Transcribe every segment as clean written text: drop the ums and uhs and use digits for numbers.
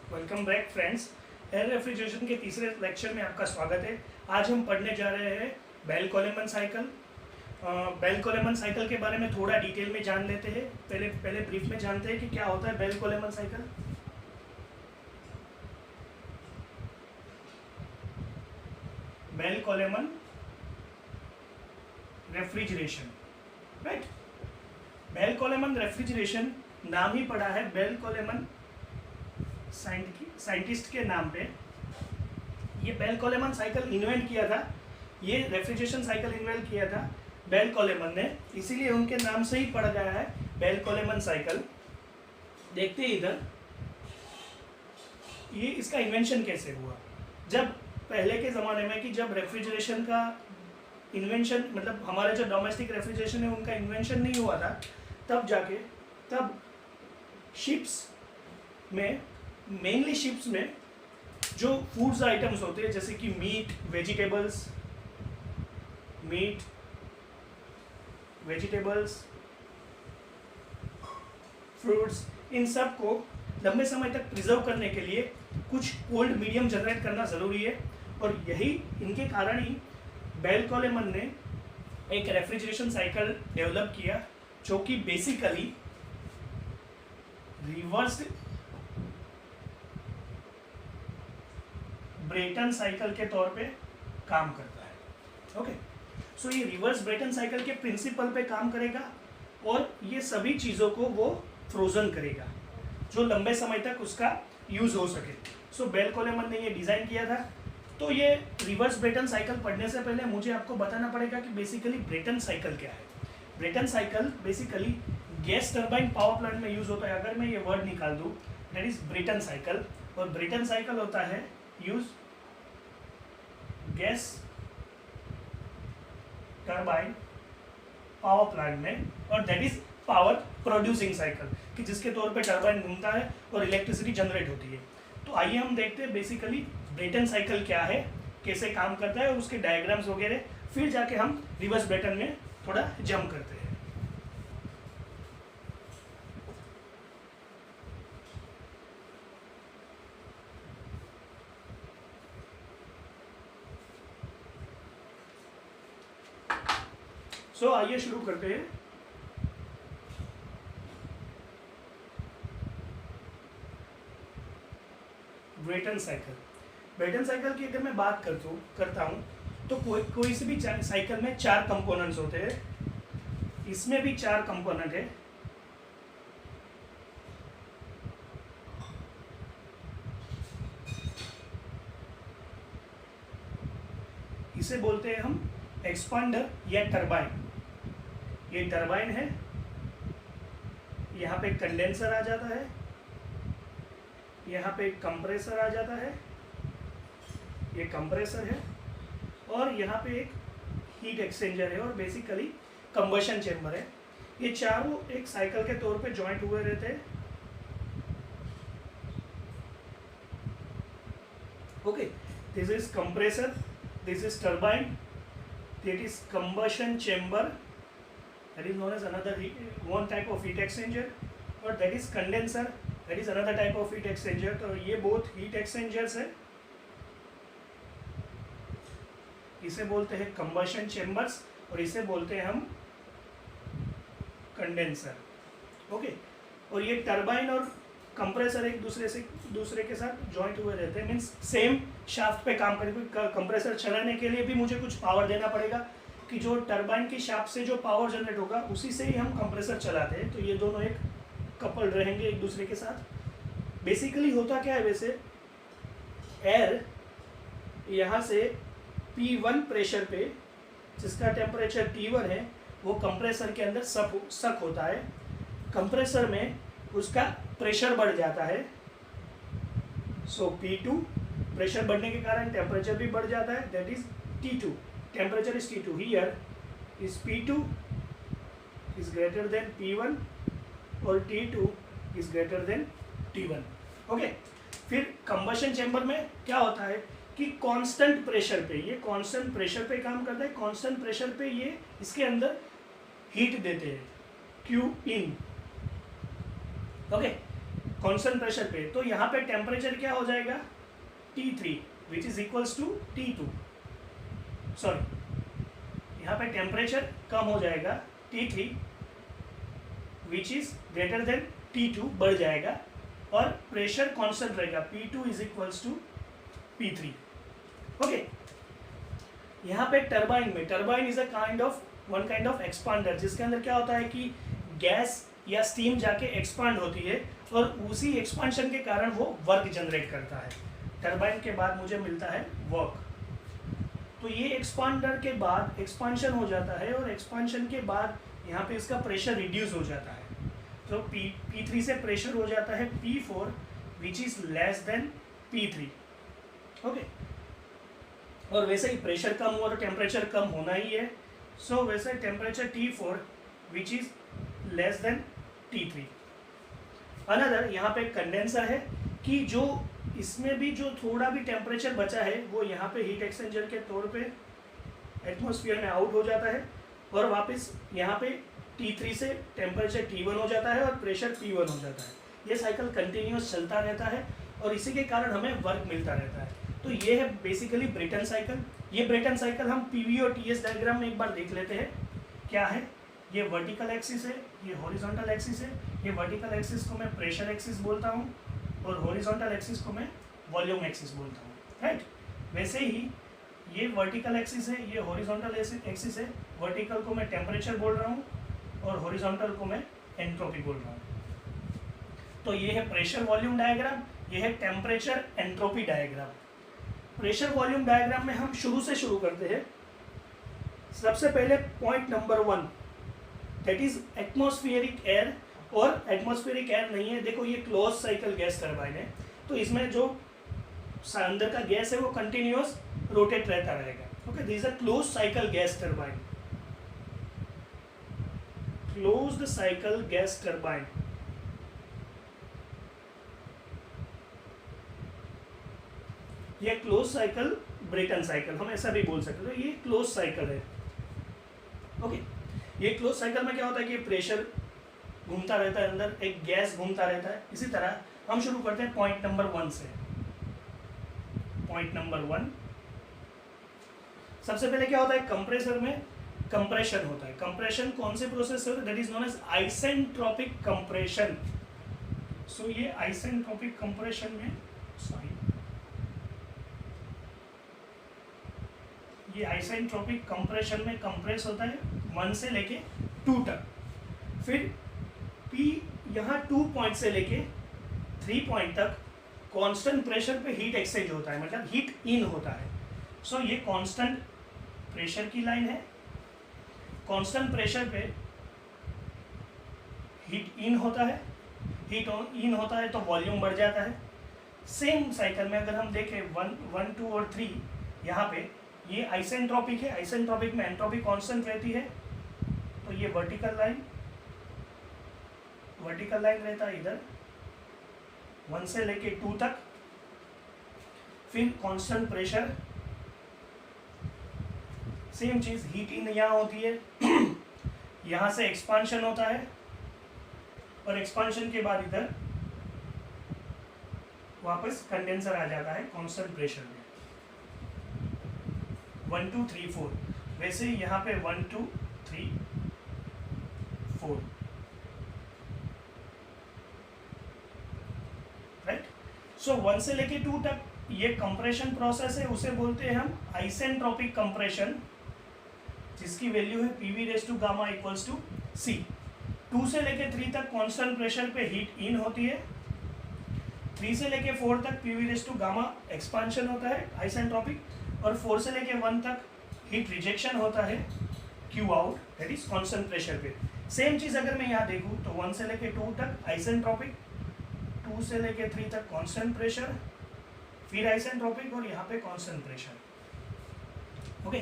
Welcome back friends. Air refrigeration के तीसरे lecture में आपका स्वागत है। आज हम पढ़ने जा रहे हैं बेल-कोलेमन साइकिल। बेल-कोलेमन साइकिल के बारे में थोड़ा डिटेल में जान लेते हैं। पहले ब्रीफ में जानते हैं कि क्या होता है Bell Coleman cycle. Bell Coleman refrigeration, right. Bell Coleman refrigeration नाम ही पड़ा है बेल-कोलेमन साइंटिस्ट के नाम पे। ये बेल-कोलेमन साइकिल इन्वेंट किया था, ये रेफ्रिजरेशन साइकिल इन्वेंट किया था बेल-कोलेमन ने, इसीलिए उनके नाम से ही पड़ गया है बेल-कोलेमन साइकिल। देखते हैं इधर ये इसका इन्वेंशन कैसे हुआ। जब पहले के ज़माने में कि जब रेफ्रिजरेशन का इन्वेंशन मतलब हमारे जो डोमेस्टिक रेफ्रिजरेशन है उनका इन्वेंशन नहीं हुआ था, तब शिप्स में, मेनली शिप्स में जो फूड्स आइटम्स होते हैं जैसे कि मीट, वेजिटेबल्स, फ्रूट्स, इन सब को लंबे समय तक प्रिजर्व करने के लिए कुछ कोल्ड मीडियम जनरेट करना ज़रूरी है। और यही इनके कारण ही बेल-कोलेमन ने एक रेफ्रिजरेशन साइकिल डेवलप किया जो कि बेसिकली रिवर्स्ड ब्रेटन साइकिल के तौर पे काम करता है। ओके, सो ये रिवर्स ब्रेटन साइकिल के प्रिंसिपल पे काम करेगा और ये सभी चीज़ों को वो फ्रोजन करेगा जो लंबे समय तक उसका यूज़ हो सके। सो बेल-कोलेमन ने ये डिज़ाइन किया था। तो ये रिवर्स ब्रेटन साइकिल पढ़ने से पहले मुझे आपको बताना पड़ेगा कि बेसिकली ब्रेटन साइकिल क्या है। Brayton cycle basically gas turbine power plant में यूज़ होता है। अगर मैं ये वर्ड निकाल दूँ, दैट इज ब्रेटन साइकिल। और ब्रेटन साइकिल होता है use gas turbine power plant में, और that is power producing cycle कि जिसके तौर पे टर्बाइन घूमता है और इलेक्ट्रिसिटी जनरेट होती है। तो आइए हम देखते हैं बेसिकली ब्रेटन साइकिल क्या है, कैसे काम करता है और उसके डायग्राम्स वगैरह, फिर जाके हम रिवर्स ब्रेटन में थोड़ा जंप करते हैं। सो आइए शुरू करते हैं। ब्रेटन साइकिल की अगर मैं बात करता हूँ तो कोई सी भी साइकिल में 4 कंपोनेंट्स होते हैं। इसमें भी 4 कंपोनेंट है। इसे बोलते हैं हम एक्सपांडर या टरबाइन। ये टरबाइन है, यहाँ पे कंडेंसर आ जाता है, यहाँ पे कंप्रेसर आ जाता है, ये कंप्रेसर है, और यहाँ पे एक हीट एक्सचेंजर है और बेसिकली कंबशन चेम्बर है। ये चारों एक साइकिल के तौर पे जॉइंट हुए रहते हैं। Okay, this is compressor, this is turbine, that is combustion chamber, that is known as one type of heat exchanger, और that is condenser, that is another type of heat exchanger। तो ये both heat exchangers है, इसे बोलते हैं combustion chambers और इसे बोलते हैं हम कंडेंसर। ओके, और ये टरबाइन और कंप्रेसर एक दूसरे के साथ जॉइंट हुए रहते हैं, मीन्स सेम शाफ्ट पे काम करेंगे। कंप्रेसर चलाने के लिए भी मुझे कुछ पावर देना पड़ेगा कि जो टरबाइन की शाफ्ट से जो पावर जनरेट होगा उसी से ही हम कंप्रेसर चलाते हैं। तो ये दोनों एक कपल रहेंगे एक दूसरे के साथ। बेसिकली होता क्या है, वैसे एयर यहाँ से P1 प्रेशर पे, जिसका टेम्परेचर T1 है, वो कंप्रेसर के अंदर सक होता है। कंप्रेसर में उसका प्रेशर बढ़ जाता है। सो P2, प्रेशर बढ़ने के कारण टेम्परेचर भी बढ़ जाता है, that is T2। Temperature is T2, here is P2 is greater than P1 और T2 is greater than T1। Okay, फिर कंबशन चेम्बर में क्या होता है कि कांस्टेंट प्रेशर पे, ये कांस्टेंट प्रेशर पे काम करता है। कांस्टेंट प्रेशर पे ये इसके अंदर हीट देते हैं, Q in। Okay, constant pressure पे, तो यहाँ पे टेम्परेचर क्या हो जाएगा T3 which is equals to T2, sorry यहाँ पे टेम्परेचर कम हो जाएगा T3 which is greater than T2 बढ़ जाएगा और प्रेशर कांस्टेंट रहेगा P2 is equals to P3। Okay, यहाँ पे टरबाइन में, turbine is a one kind of expander, जिसके अंदर क्या होता है कि गैस या स्टीम जाके एक्सपांड होती है और उसी एक्सपांशन के कारण वो वर्क जनरेट करता है। टरबाइन के बाद मुझे मिलता है वर्क। तो ये एक्सपांडर के बाद एक्सपांशन हो जाता है और एक्सपांशन के बाद यहाँ पे इसका प्रेशर रिड्यूस हो जाता है, तो P3 से प्रेशर हो जाता है P4 which is less than P3। Okay, और वैसे ही प्रेशर कम हुआ तो टेम्परेचर कम होना ही है, सो वैसे temperature T4 which is less than T3। Another यहाँ पे कंडेंसर है कि जो इसमें भी जो थोड़ा भी टेम्परेचर बचा है वो यहाँ पे हीट एक्सचेंजर के तौर पे एटमॉस्फेयर में आउट हो जाता है और वापस यहाँ पे T3 से टेम्परेचर T1 हो जाता है और प्रेशर P1 हो जाता है। ये साइकिल कंटिन्यूस चलता रहता है और इसी के कारण हमें वर्क मिलता रहता है। तो ये है बेसिकली ब्रेटन साइकिल। ये ब्रेटन साइकिल हम PV और TS डायग्राम में एक बार देख लेते हैं क्या है। ये वर्टिकल एक्सिस है, ये हॉरिजॉन्टल एक्सिस है। ये वर्टिकल एक्सिस को मैं प्रेशर एक्सिस बोलता हूँ और हॉरिजॉन्टल एक्सिस को मैं वॉल्यूम एक्सिस बोलता हूँ, राइट। वैसे ही ये वर्टिकल एक्सिस है, ये हॉरिजॉन्टल एक्सिस है। वर्टिकल को मैं टेम्परेचर बोल रहा हूँ और हॉरिजॉन्टल को मैं एंट्रोपी बोल रहा हूँ। तो ये है प्रेशर वॉल्यूम डायग्राम, ये है temperature entropy diagram. Pressure volume diagram में हम शुरू से शुरू करते हैं। सबसे पहले point number 1 that is atmospheric air, और एटमॉस्फेरिक एयर नहीं है, देखो ये क्लोज साइकिल गैस टरबाइन है, तो इसमें जो अंदर का गैस है वो कंटिन्यूअस रोटेट रहता रहेगा। Okay, this is a close cycle gas turbine, closed cycle gas turbine. ये क्लोज साइकिल ब्रेटन साइकिल हम ऐसा भी बोल सकते हैं। तो ये क्लोज साइकिल है। ओके, ये क्लोज साइकिल में क्या होता है कि प्रेशर घूमता रहता है, अंदर एक गैस घूमता रहता है। इसी तरह हम शुरू करते हैं पॉइंट नंबर 1 से। पॉइंट नंबर 1, सबसे पहले क्या होता है, कंप्रेसर में कंप्रेशन होता है। कंप्रेशन कौन से प्रोसेस से होता है, that is known as isentropic compression. So ये आइसेंट्रोपिक कंप्रेशन में, सॉरी, ये आइसेंट्रोपिक कंप्रेशन में कंप्रेस होता है 1 से लेके 2 तक। फिर P यहाँ 2 पॉइंट से लेके 3 पॉइंट तक कांस्टेंट प्रेशर पे हीट एक्सचेंज होता है, मतलब हीट इन होता है। सो ये कांस्टेंट प्रेशर की लाइन है। कांस्टेंट प्रेशर पे हीट इन होता है, हीट इन होता है तो वॉल्यूम बढ़ जाता है। सेम साइकिल में अगर हम देखें 1, 2 और 3, यहाँ पे ये आइसेंट्रोपिक है। आइसेंट्रोपिक में एंट्रोपी कांस्टेंट रहती है, तो ये वर्टिकल लाइन रहता है इधर 1 से लेके 2 तक। फिर कांस्टेंट प्रेशर, सेम चीज, हीट इन यहाँ होती है यहाँ से एक्सपांशन होता है और एक्सपांशन के बाद इधर वापस कंडेंसर आ जाता है कांस्टेंट प्रेशर में। 1, 2, 3, 4, वैसे यहाँ पे 1, 2, 3, 4, राइट। सो 1 से लेके 2 तक ये कंप्रेशन प्रोसेस है, उसे बोलते हैं हम आइसेंट्रोपिक कंप्रेशन, जिसकी वैल्यू है PV raise to gamma equals to C। 2 से लेके 3 तक कांस्टेंट प्रेशर पे हीट इन होती है। 3 से लेके 4 तक PV raise to gamma expansion होता है आइसेंट्रोपिक, और 4 से लेके 1 तक हीट रिजेक्शन होता है Q out, that is constant pressure पे। सेम चीज अगर मैं यहाँ देखूँ तो 1 से लेके 2 तक आइसेंट्रोपिक, 2 से लेके 3 तक कांस्टेंट प्रेशर, फिर आइसेंट्रोपिक और यहाँ पे कांस्टेंट प्रेशर। ओके,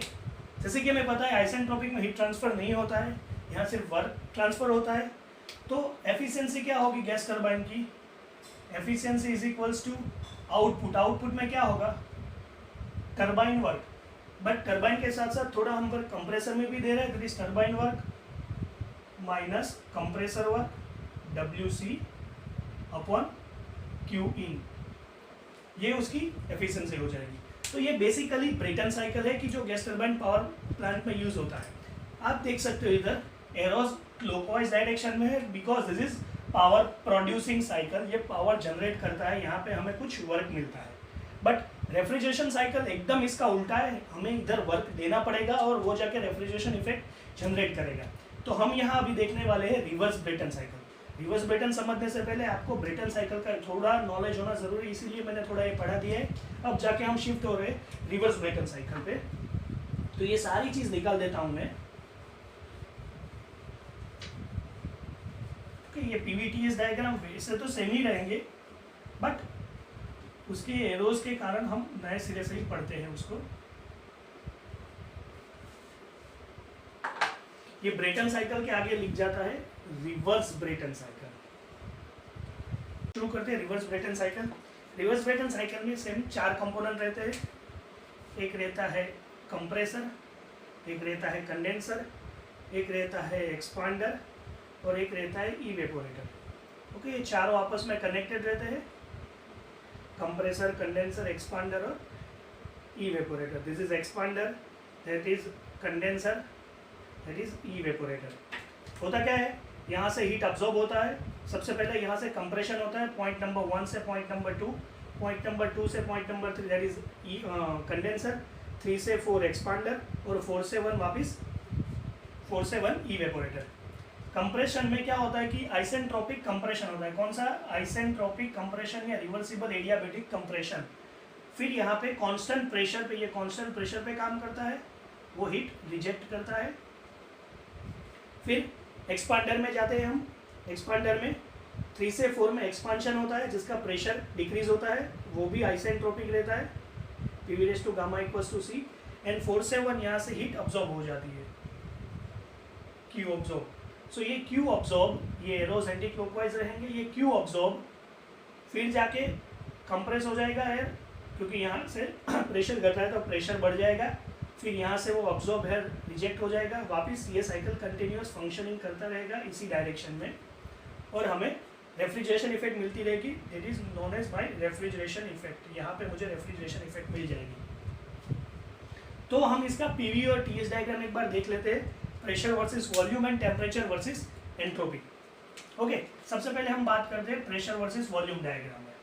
जैसे कि हमें पता है आइसेंट्रोपिक में हीट ट्रांसफर नहीं होता है, यहाँ सिर्फ वर्क ट्रांसफर होता है। तो एफिशिएंसी क्या होगी गैस टरबाइन की, efficiency is equals to output. Output में क्या होगा, टरबाइन वर्क, बट टरबाइन के साथ साथ थोड़ा हम वर्क कंप्रेसर में भी दे रहे हैं, that is turbine work minus compressor work WC upon Q in, ये उसकी एफिशिएंसी हो जाएगी। तो ये बेसिकली ब्रेटन साइकिल है कि जो गैस टरबाइन पावर प्लांट में यूज होता है। आप देख सकते हो इधर एरोज क्लॉकवाइज डायरेक्शन में है because this is power producing cycle, ये पावर जनरेट करता है, यहाँ पे हमें कुछ वर्क मिलता है। बट रेफ्रिजरेशन साइकिल एकदम इसका उल्टा है, हमें इधर वर्क देना पड़ेगा और वो जाके रेफ्रिजरेशन इफेक्ट जनरेट करेगा। तो हम यहाँ अभी देखने वाले हैं reverse Brayton cycle. Reverse Brayton समझने से पहले आपको ब्रेटन साइकिल का थोड़ा नॉलेज होना जरूरी है, इसीलिए मैंने थोड़ा ये पढ़ा दिया है। अब जाके हम शिफ्ट हो रहे हैं रिवर्स ब्रेटन साइकिल पे। तो ये सारी चीज निकाल देता हूं मैं। ये पीवीटीएस डायग्राम वैसे तो सेम ही रहेंगे, बट उसके एरोज के कारण हम नए सिरे से ही पढ़ते हैं उसको। ये ब्रेटन साइकिल के आगे लिख जाता है रिवर्स ब्रेटन साइकिल। शुरू करते हैं reverse Brayton cycle. Reverse Brayton cycle में सेम 4 कंपोनेंट रहते हैं। एक रहता है कंप्रेसर, एक रहता है कंडेंसर, एक रहता है एक्सपांडर और एक रहता है इवेपोरेटर। ओके, ये चारों आपस में कनेक्टेड रहते हैं, कंप्रेसर, कंडेंसर, एक्सपांडर और evaporator. This is expander, that is condenser, that is evaporator. होता क्या है, यहाँ से हीट अब्जॉर्ब होता है। सबसे पहले यहाँ से कंप्रेशन होता है पॉइंट नंबर 1 से पॉइंट नंबर 2, पॉइंट नंबर 2 से point number 3 that is condenser, 3 से 4 एक्सपांडर और 4 से 1 वापस 4 से 1 इवेपोरेटर। कंप्रेशन में क्या होता है कि आइसेंट्रोपिक कंप्रेशन होता है। कौन सा? आइसेंट्रोपिक कंप्रेशन या रिवर्सिबल एडियाबैटिक कंप्रेशन। फिर यहाँ पे कांस्टेंट प्रेशर पे, ये कांस्टेंट प्रेशर पे काम करता है, वो हीट रिजेक्ट करता है। फिर एक्सपांडर में जाते हैं हम। एक्सपांडर में 3 से 4 में एक्सपांशन होता है जिसका प्रेशर डिक्रीज होता है, वो भी आइसेंट्रोपिक रहता है, PV raise to gamma equals to C। And 4 से 1 यहाँ से हीट अब्जॉर्ब हो जाती है, Q अब्जॉर्ब। सो ये Q अब्जॉर्ब, ये एरोज एंटी क्लॉकवाइज रहेंगे, ये Q अब्जॉर्ब फिर जाके कंप्रेस हो जाएगा एयर, क्योंकि यहाँ से प्रेशर घट रहा है तो प्रेशर बढ़ जाएगा। फिर यहाँ से वो अब्जॉर्ब है रिजेक्ट हो जाएगा, वापस ये साइकिल कंटिन्यूअस फंक्शनिंग करता रहेगा इसी डायरेक्शन में, और हमें रेफ्रिजरेशन इफेक्ट मिलती रहेगी। It is known as by refrigeration effect. यहाँ पे मुझे रेफ्रिजरेशन इफेक्ट मिल जाएगी। तो हम इसका पीवी और टीएस डायग्राम एक बार देख लेते हैं, pressure versus volume and temperature versus entropy. Okay, सबसे पहले हम बात करते हैं प्रेशर वर्सेस वॉल्यूम डायग्राम में।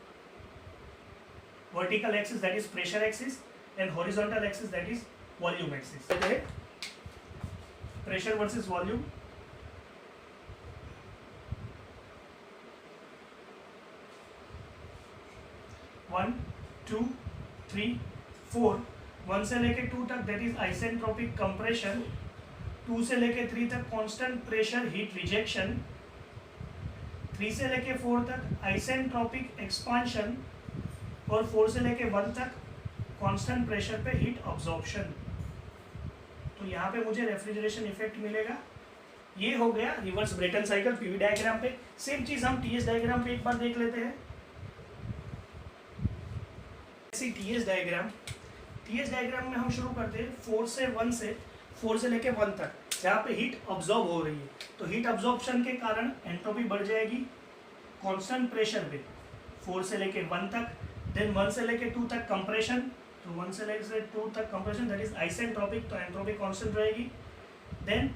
Vertical axis that is pressure axis and horizontal axis that is volume axis. Pressure versus volume. One, 2, 3, 4, 1 से लेके 2 तक दैट इज आइसेंट्रोपिक कंप्रेशन, 2 से लेके 3 तक कांस्टेंट प्रेशर हीट रिजेक्शन, 3 से लेके 4 तक आइसेंट्रोपिक एक्सपांशन और 4 से लेके 1 तक कांस्टेंट प्रेशर पे हीट अब्जॉर्प्शन। तो यहाँ पे मुझे रेफ्रिजरेशन इफेक्ट मिलेगा। ये हो गया reverse Brayton cycle PV diagram पे। सेम चीज हम टीएस डायग्राम पे एक बार देख लेते हैं। टीएस डायग्राम में हम शुरू करते हैं 4 से लेके 1 तक, जहाँ पे हीट अब्जॉर्ब हो रही है। तो हीट अब्जॉर्प्शन के कारण एंट्रोपी बढ़ जाएगी कांस्टेंट प्रेशर पे 4 से लेके 1 तक। देन 1 से लेके 2 तक कंप्रेशन, तो 1 से लेके 2 तक कंप्रेशन दैट इज आइसेंट्रोपिक, तो एंट्रोपी कांस्टेंट रहेगी। देन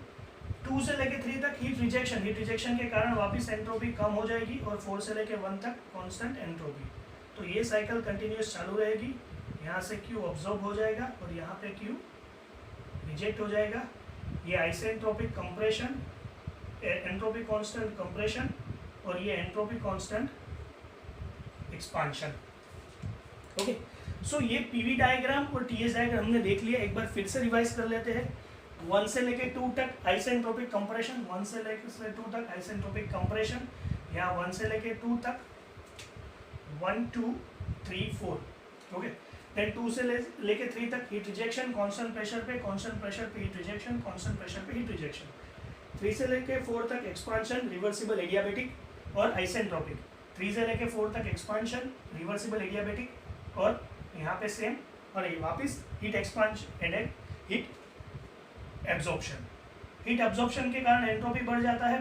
2 से लेके 3 तक हीट रिजेक्शन के कारण वापस एंट्रोपी कम हो जाएगी और 4 से लेके 1 तक कांस्टेंट एंट्रोपी। तो ये साइकिल कंटिन्यूअस चालू रहेगी। यहाँ से Q अब्जॉर्ब हो जाएगा और यहाँ पे Q रिजेक्ट हो जाएगा। ये isentropic compression, entropy constant compression और ये entropy constant expansion. Okay, so ये पीवी डायग्राम और टीएस डायग्राम हमने देख लिया। एक बार फिर से रिवाइज कर लेते हैं। 1 से लेके 2 तक आइसेंट्रोपिक कंप्रेशन, 1 से लेके 2 तक आइसेंट्रोपिक कंप्रेशन, यहाँ 1 से लेके 2 तक 1, 2, 3, 4। ओके, देन 2 से लेके 3 तक हीट रिजेक्शन, कांस्टेंट प्रेशर पे हीट रिजेक्शन, कांस्टेंट प्रेशर पे हीट रिजेक्शन। 3 से लेके 4 तक एक्सपांशन, रिवर्सिबल एडियाबैटिक और आइसेंट्रोपिक। 3 से लेके 4 तक एक्सपांशन, रिवर्सिबल एडियाबैटिक और यहाँ पे सेम, और ये वापस heat expansion and heat absorption. Heat absorption के कारण एंट्रोपी बढ़ जाता है।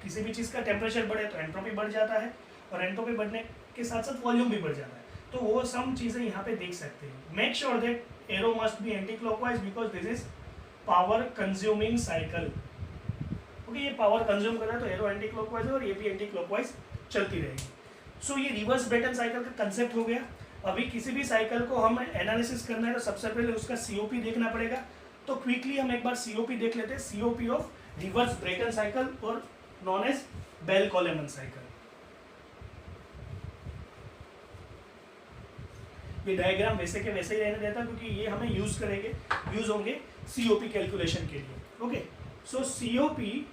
किसी भी चीज़ का टेम्परेचर बढ़े तो एंट्रोपी बढ़ जाता है, और एंट्रोपी बढ़ने के साथ साथ वॉल्यूम भी बढ़ जाता है, तो वो सब चीज़ें यहाँ पे देख सकते हैं। Make sure that arrow must be anti clockwise because this is power consuming cycle. Okay, ये पावर कंज्यूम कर रहा है तो एरो एंटी क्लॉकवाइज है और ये भी एंटी क्लॉकवाइज चलती रहेगी। सो ये रिवर्स ब्रेटन साइकिल का कंसेप्ट हो गया। अभी किसी भी साइकिल को हम एनालिसिस करना है तो सबसे पहले उसका सीओपी देखना पड़ेगा। तो क्विकली हम एक बार सीओपी देख लेते हैं, COP of reverse Brayton cycle और known as Bell Coleman cycle. ये डायग्राम वैसे के वैसे ही रहने देता क्योंकि ये हमें यूज होंगे सीओपी कैलकुलेशन के लिए। Okay, so COP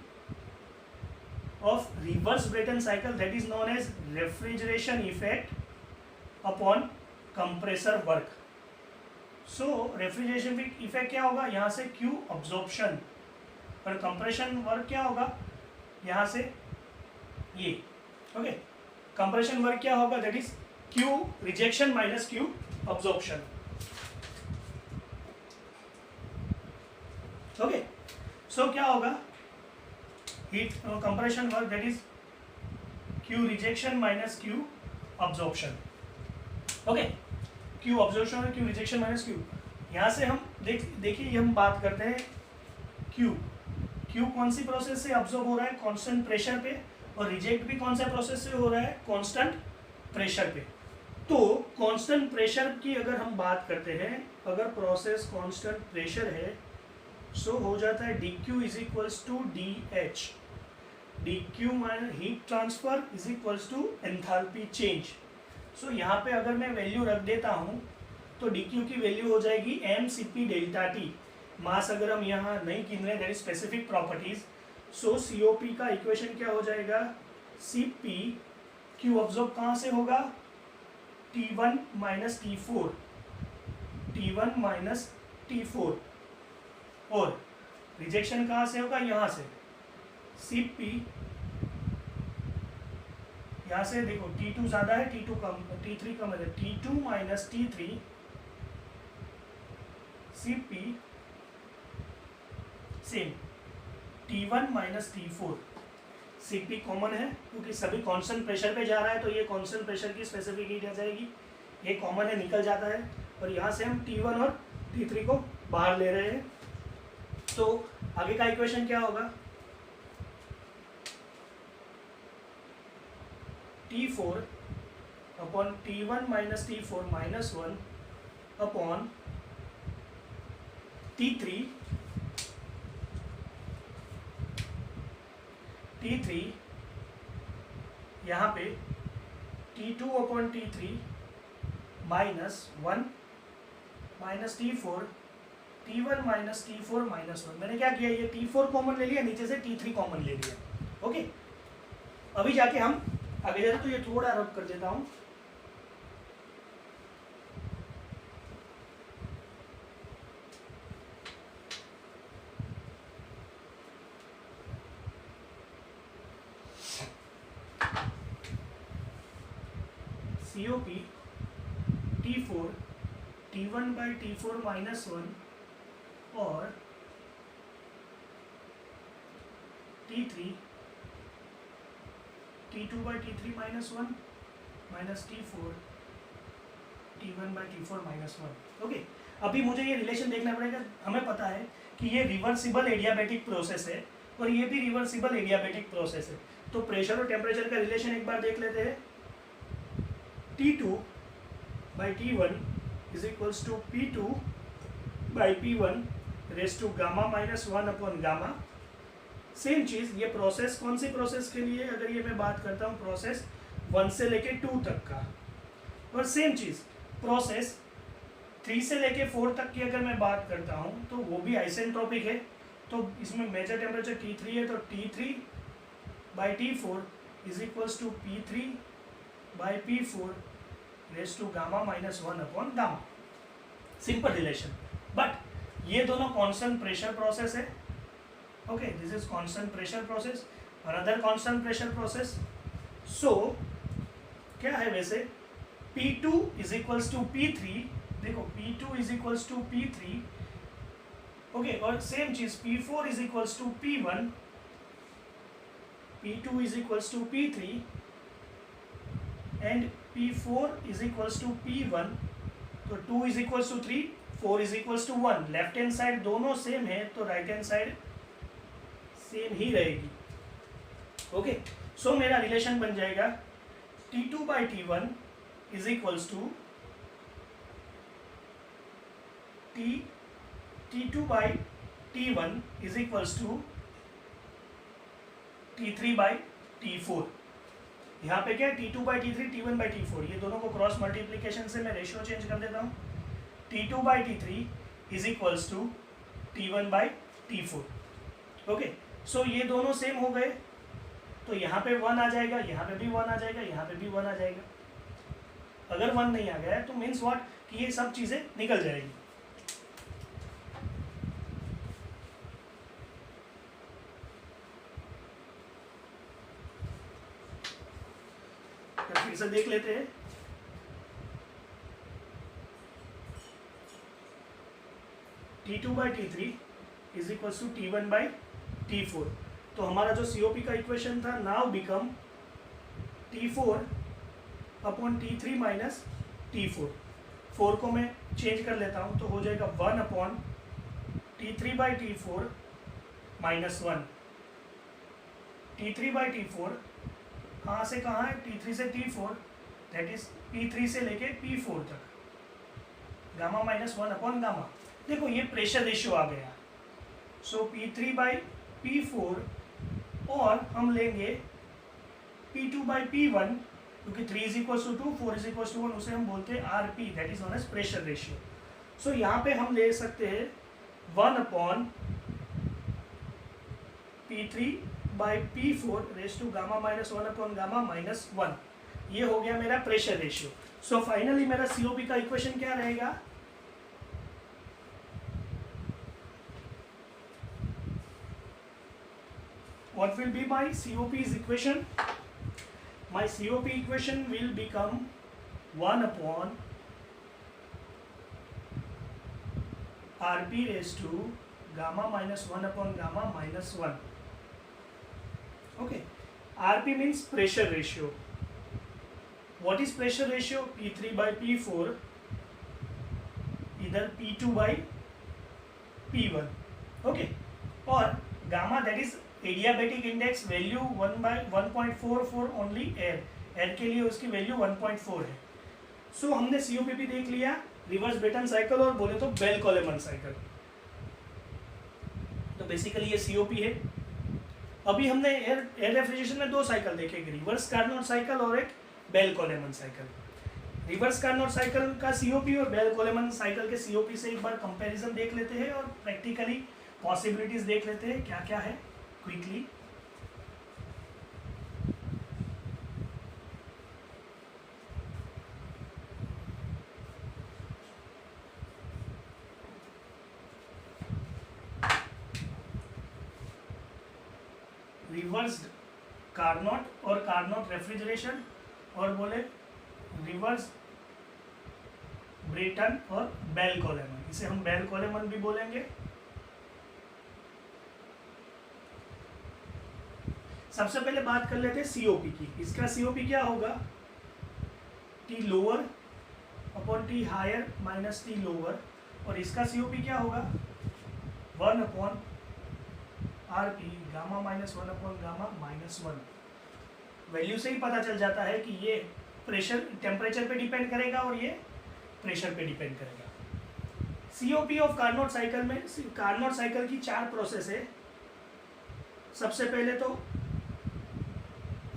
of reverse Brayton cycle, that is known as refrigeration effect upon compressor work. So refrigeration effect क्या होगा, यहाँ से Q absorption और compression work क्या होगा, यहाँ से ये। ओके, compression work क्या होगा, that is Q rejection minus Q absorption. Okay, so क्या होगा, heat compression work, that is Q rejection minus Q absorption. Okay, Q absorption और Q rejection minus Q। यहाँ से हम देखिए हम बात करते हैं Q कौन सी प्रोसेस से अब्जॉर्ब हो रहा है, कांस्टेंट प्रेशर पे, और रिजेक्ट भी कौन सा प्रोसेस से हो रहा है, कांस्टेंट प्रेशर पे। तो कांस्टेंट प्रेशर की अगर हम बात करते हैं, अगर प्रोसेस कांस्टेंट प्रेशर है सो हो जाता है dq is equals to dh, dq minus heat transfer is equals to enthalpy change. So यहाँ पे अगर मैं वैल्यू रख देता हूँ तो dq की वैल्यू हो जाएगी mcp डेल्टा t। मास अगर हम यहाँ नहीं गिन रहे, that is specific properties, so COP का इक्वेशन क्या हो जाएगा, Cp, Q ऑब्जॉर्ब कहाँ से होगा, T1 minus T4, T1 minus T4, और रिजेक्शन कहाँ से होगा, यहाँ से Cp, यहाँ से देखो T2 ज़्यादा है, T2 कम, T3 कम है, T2 minus T3, Cp same, T1 minus T4, Cp common है क्योंकि सभी कांस्टेंट प्रेशर पे जा रहा है तो ये कांस्टेंट प्रेशर की स्पेसिफिक हीट आ जाएगी, ये कॉमन है, निकल जाता है, और यहाँ से हम T1 और T3 को बाहर ले रहे हैं। तो आगे का इक्वेशन क्या होगा, T4 upon T1 minus T4 minus 1 upon T3 यहाँ पे T2 upon T3 minus 1 minus T4, T1 minus T4 minus 1। मैंने क्या किया, ये T4 कॉमन ले लिया, नीचे से T3 कॉमन ले लिया। ओके, अभी जाके हम आगे जाते तो ये थोड़ा रब कर देता हूँ। COP T4 T1 by T4 minus 1 और T3 T2 by T3 minus 1 minus T4 T1 by T4 minus 1। Okay, अभी मुझे ये रिलेशन देखना पड़ेगा। हमें पता है कि ये रिवर्सिबल एडियाबैटिक प्रोसेस है और ये भी रिवर्सिबल एडियाबैटिक प्रोसेस है, तो प्रेशर और टेम्परेचर का रिलेशन एक बार देख लेते हैं। T2 by T1 is equals to P2 by P1 raise to gamma minus 1 upon gamma. Same चीज़ ये प्रोसेस कौन सी प्रोसेस के लिए, अगर ये मैं बात करता हूँ प्रोसेस 1 से लेके 2 तक का, और सेम चीज़ प्रोसेस 3 से लेके 4 तक की अगर मैं बात करता हूँ तो वो भी आइसेंट्रोपिक है। तो इसमें मेजर टेम्परेचर T3 है, तो T3 by T4 is equals to P3 by P4 raise to gamma minus 1 upon gamma. Simple relation, but ये दोनों कांस्टेंट प्रेशर प्रोसेस है। Okay, this is constant pressure process, another constant pressure process. So क्या है वैसे, P2 is equals to P3, देखो P2 is equals to P3, okay, और same चीज P4 is equals to P1, P2 is equals to P3 and P4 is equals to P1, तो 2 is equals to 3, 4 is equals to 1। Left hand side दोनों same है तो right hand side same ही रहेगी। Okay, so मेरा relation बन जाएगा T2 by T1 is equals to T2 by T1 is equals to T3 by T4। यहाँ पे क्या है, T2 by T3, T1 by T4, ये दोनों को क्रॉस मल्टीप्लीकेशन से मैं रेशियो चेंज कर देता हूँ। T2 by T3 is equals to T1 by T4। Okay, so ये दोनों सेम हो गए, तो यहाँ पे 1 आ जाएगा, यहाँ पे भी 1 आ जाएगा, यहाँ पे भी 1 आ जाएगा। अगर 1 नहीं आ गया तो मीन्स व्हाट, कि ये सब चीज़ें निकल जाएगी। फिर से देख लेते हैं। T2 by T3 is equals to T1 by T4। तो हमारा जो COP का इक्वेशन था now become T4 upon T3 minus T4। 4 को मैं चेंज कर लेता हूँ तो हो जाएगा 1 upon T3 by T4 minus 1। T3 by T4 कहाँ से कहाँ है, T3 से T4, दैट इज P3 से लेके P4 तक, गामा माइनस 1 अपॉन गामा। देखो ये प्रेशर रेशियो आ गया, सो P3 बाई P4 और हम लेंगे P2 बाई P1, क्योंकि 3 is equal to 2, 4 is equal to 1, उसे हम बोलते हैं RP, that is known as pressure ratio. So यहाँ पे हम ले सकते हैं 1 upon P3 by P4 raise to gamma minus 1 upon gamma minus 1। ये हो गया मेरा प्रेशर रेशियो। सो फाइनली मेरा COP का इक्वेशन क्या रहेगा, what will be my COP's equation? My COP equation will become 1 upon RP raised to gamma minus 1 upon gamma minus 1. Okay, RP means pressure ratio. What is pressure ratio? P3 by P4, either P2 by P1. Okay, और gamma that is adiabatic index value 1/1.44 only air के लिए उसकी value 1.4 है। सो हमने COP भी देख लिया, reverse Brayton cycle और बोले तो बेल कोलेमन साइकिल। तो बेसिकली ये COP है। अभी हमने एयर रेफ्रिजरेशन में 2 साइकिल देखे, रिवर्स कार्नोट साइकिल और एक Bell Coleman cycle. Reverse Carnot cycle का COP और बेल कोलेमन साइकिल के COP से एक बार कंपैरिजन देख लेते हैं और प्रैक्टिकली पॉसिबिलिटीज देख लेते हैं क्या क्या है क्विकली। रिवर्स्ड कार्नोट और कार्नोट रेफ्रिजरेशन, और बोले रिवर्स ब्रेटन और बेल कोलेमन, इसे हम बेल कोलेमन भी बोलेंगे। सबसे पहले बात कर लेते हैं COP की। इसका COP क्या होगा, T lower upon T higher minus T lower, और इसका COP क्या होगा 1 upon RP gamma minus 1 upon gamma minus 1। Value से ही पता चल जाता है कि ये प्रेशर टेम्परेचर पे डिपेंड करेगा और ये प्रेशर पे डिपेंड करेगा। COP ऑफ कार्नोट साइकिल में, कार्नोट साइकिल की 4 प्रोसेस है। सबसे पहले तो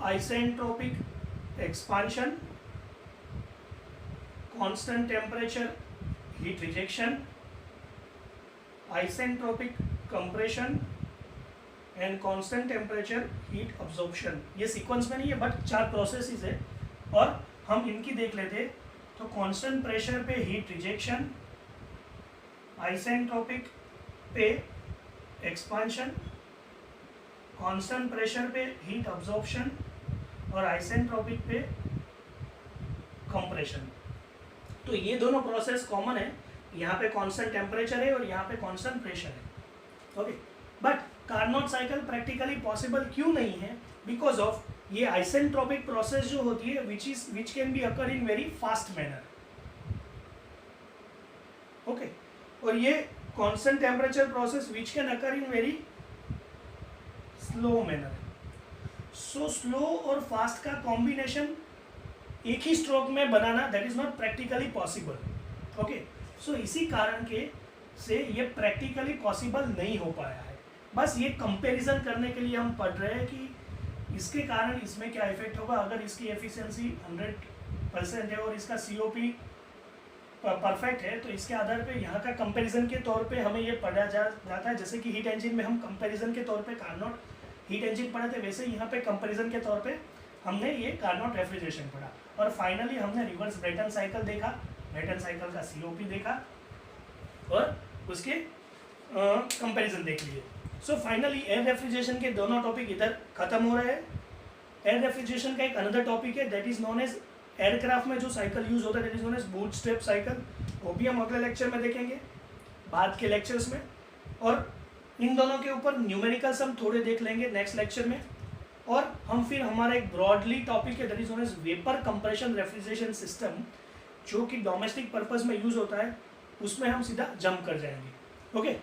isentropic expansion, constant temperature heat rejection, isentropic compression and constant temperature heat absorption. ये सीक्वेंस में नहीं है बट 4 प्रोसेसेस है और हम इनकी देख लेते। तो कांस्टेंट प्रेशर पे हीट रिजेक्शन, आइसेंट्रोपिक पे एक्सपांशन, कांस्टेंट प्रेशर पे हीट अब्जॉर्प्शन और आइसेंट्रोपिक पे कंप्रेशन। तो ये दोनों प्रोसेस कॉमन है, यहाँ पे कांस्टेंट टेम्परेचर है और यहाँ पे कांस्टेंट प्रेशर है। Okay, but Carnot cycle practically possible क्यों नहीं है? बिकॉज ऑफ ये आइसेंट्रोपिक प्रोसेस जो होती है which can be occur in very fast manner, okay, और ये constant temperature process which can occur in very slow manner. So slow और फास्ट का कॉम्बिनेशन एक ही स्ट्रोक में बनाना that is not practically possible, okay. So इसी कारण के से ये प्रैक्टिकली पॉसिबल नहीं हो पाया है। बस ये कंपैरिजन करने के लिए हम पढ़ रहे हैं कि इसके कारण इसमें क्या इफेक्ट होगा। अगर इसकी एफिशिएंसी 100% है और इसका COP परफेक्ट है तो इसके आधार पे यहाँ का कंपैरिजन के तौर पे हमें ये पढ़ा जाता है। जैसे कि हीट इंजन में हम कंपैरिजन के तौर पे कार्नोट हीट इंजन पढ़ा थे, वैसे यहाँ पे कंपैरिजन के तौर पे हमने ये कार्नोट रेफ्रिजरेशन पढ़ा। और फाइनली हमने रिवर्स ब्रेटन साइकिल देखा, ब्रेटन साइकिल का COP देखा और उसके कंपैरिजन देख लिए। सो फाइनली एयर रेफ्रिजरेशन के दोनों टॉपिक इधर खत्म हो रहे हैं। एयर रेफ्रिजरेशन का एक अनदर टॉपिक है that is known as aircraft में जो साइकिल यूज होता है that is known as bootstrap cycle. वो भी हम अगले लेक्चर में देखेंगे, बाद के लेक्चर्स में। और इन दोनों के ऊपर न्यूमेरिकल्स हम थोड़े देख लेंगे नेक्स्ट लेक्चर में। और हम फिर हमारा एक ब्रॉडली टॉपिक है that is known as vapour compression refrigeration system, जो कि डोमेस्टिक पर्पज में यूज होता है, उसमें हम सीधा जंप कर जाएंगे, ओके।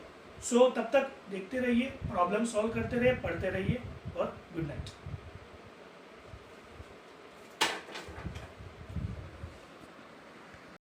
सो तब तक देखते रहिए, प्रॉब्लम सॉल्व करते रहिए, पढ़ते रहिए और गुड नाइट।